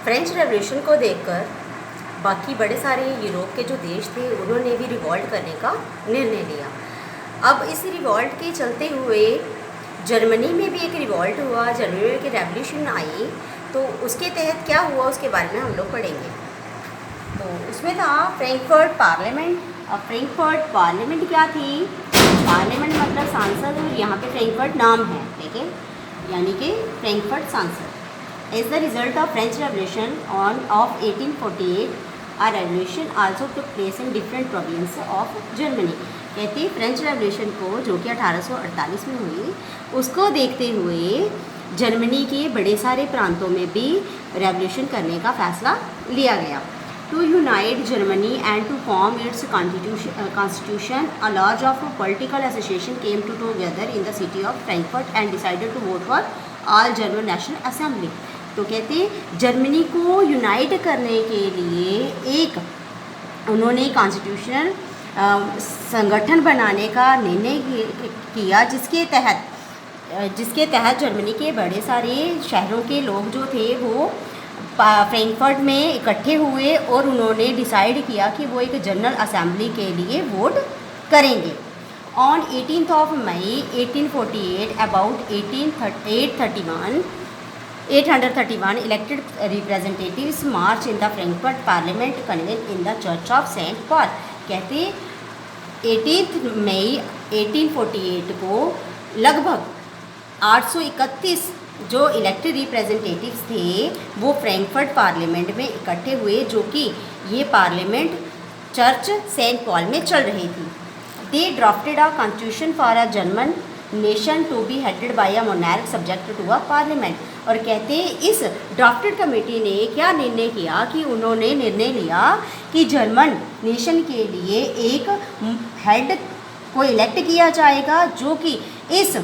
French revolution को देखकर बाकी बड़े सारे यूरोप के जो देश थे उन्होंने भी रिवॉल्ट करने का निर्णय लिया। अब इस रिवॉल्ट के चलते हुए जर्मनी में भी एक रिवॉल्ट हुआ, जर्मनी में की रेवोल्यूशन आई, तो उसके तहत क्या हुआ उसके बारे में हम लोग पढ़ेंगे। तो उसमें था फ्रैंकफर्ट पार्लियामेंट। अब फ्रैंकफर्ट पार्लियामेंट क्या थी? पार्लियामेंट मतलब सांसद, और यहाँ पे फ्रैंकफर्ट नाम है, ठीक है, यानी कि फ्रैंकफर्ट सांसद। As the result of French Revolution of 1848, a revolution also took place in different provinces of Germany। कहते हैं फ्रेंच रेवोल्यूशन को, जो कि 1848 में हुई, उसको देखते हुए जर्मनी के बड़े सारे प्रांतों में भी रेवोल्यूशन करने का फैसला लिया गया। To unite Germany and to form its constitution, a large of political association came together in the city of Frankfurt and decided to vote for all German National Assembly। तो कहते हैं जर्मनी को unite करने के लिए एक उन्होंने constitutional संगठन बनाने का निर्णय किया, जिसके तहत जर्मनी के बड़े सारे शहरों के लोग जो थे वो फ्रैंकफर्ट में इकट्ठे हुए और उन्होंने डिसाइड किया कि वो एक जनरल असेंबली के लिए वोट करेंगे। On 18th of May 1848 about 831 elected representatives marched in the Frankfurt Parliament convened in the Church of St. Paul। कहते 18 मई 1848 को लगभग 831 जो इलेक्टेड रिप्रेजेंटेटिव्स थे वो फ्रैंकफर्ट पार्लियामेंट में इकट्ठे हुए, जो कि ये पार्लियामेंट चर्च सेंट पॉल में चल रही थी। They drafted a constitution for a German nation to be headed by a monarch subject to a parliament. और कहते हैं इस ड्राफ्टेड कमेटी ने क्या निर्णय किया कि उन्होंने निर्णय लिया कि जर्मन नेशन के लिए एक हेड को इलेक्ट किया जाएगा जो कि इस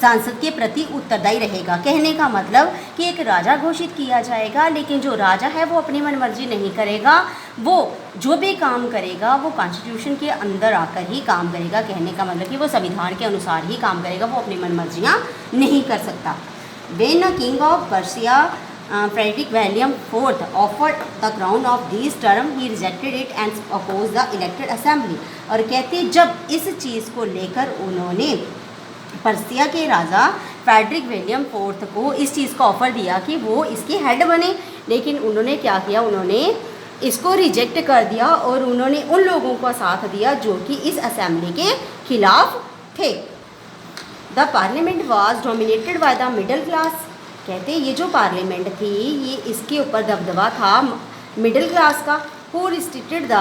सांसद के प्रति उत्तरदायी रहेगा। कहने का मतलब कि एक राजा घोषित किया जाएगा, लेकिन जो राजा है वो अपनी मनमर्जी नहीं करेगा, वो जो भी काम करेगा वो कॉन्स्टिट्यूशन के अंदर आकर ही काम करेगा। कहने का मतलब कि वो संविधान के अनुसार ही काम करेगा, वो अपनी मनमर्जियाँ नहीं कर सकता। When the king of Persia Frederick William IV offered the crown of this term, he rejected it and opposed the elected assembly। और कहते जब इस चीज़ को लेकर उन्होंने पर्सिया के राजा फ्रेडरिक विलियम IV को इस चीज़ का ऑफ़र दिया कि वो इसके हेड बने, लेकिन उन्होंने क्या किया, उन्होंने इसको रिजेक्ट कर दिया और उन्होंने उन लोगों का साथ दिया जो कि इस असेंबली के खिलाफ थे। The parliament was dominated by the middle class. कहते ये जो पार्लियामेंट थी ये इसके ऊपर दबदबा था मिडिल क्लास का। Who restricted the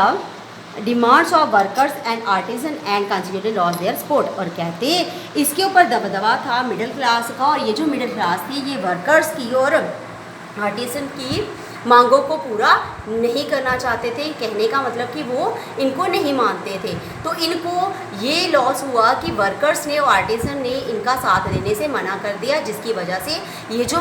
demands of workers and artisan and considered loss their support. और कहते इसके ऊपर दबदबा था मिडिल क्लास का, और ये जो मिडिल क्लास थी ये वर्कर्स की और आर्टिजन की मांगों को पूरा नहीं करना चाहते थे। कहने का मतलब कि वो इनको नहीं मानते थे। तो इनको ये लॉस हुआ कि वर्कर्स ने और आर्टिजन ने इनका साथ देने से मना कर दिया, जिसकी वजह से ये जो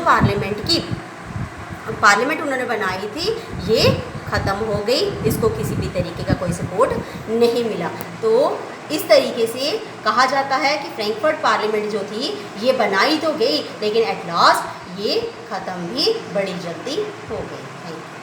पार्लियामेंट उन्होंने बनाई थी ये ख़त्म हो गई, इसको किसी भी तरीके का कोई सपोर्ट नहीं मिला। तो इस तरीके से कहा जाता है कि फ्रैंकफर्ट पार्लियामेंट जो थी ये बनाई तो गई, लेकिन एट लास्ट ये ख़त्म भी बड़ी जल्दी हो गई। Thank you.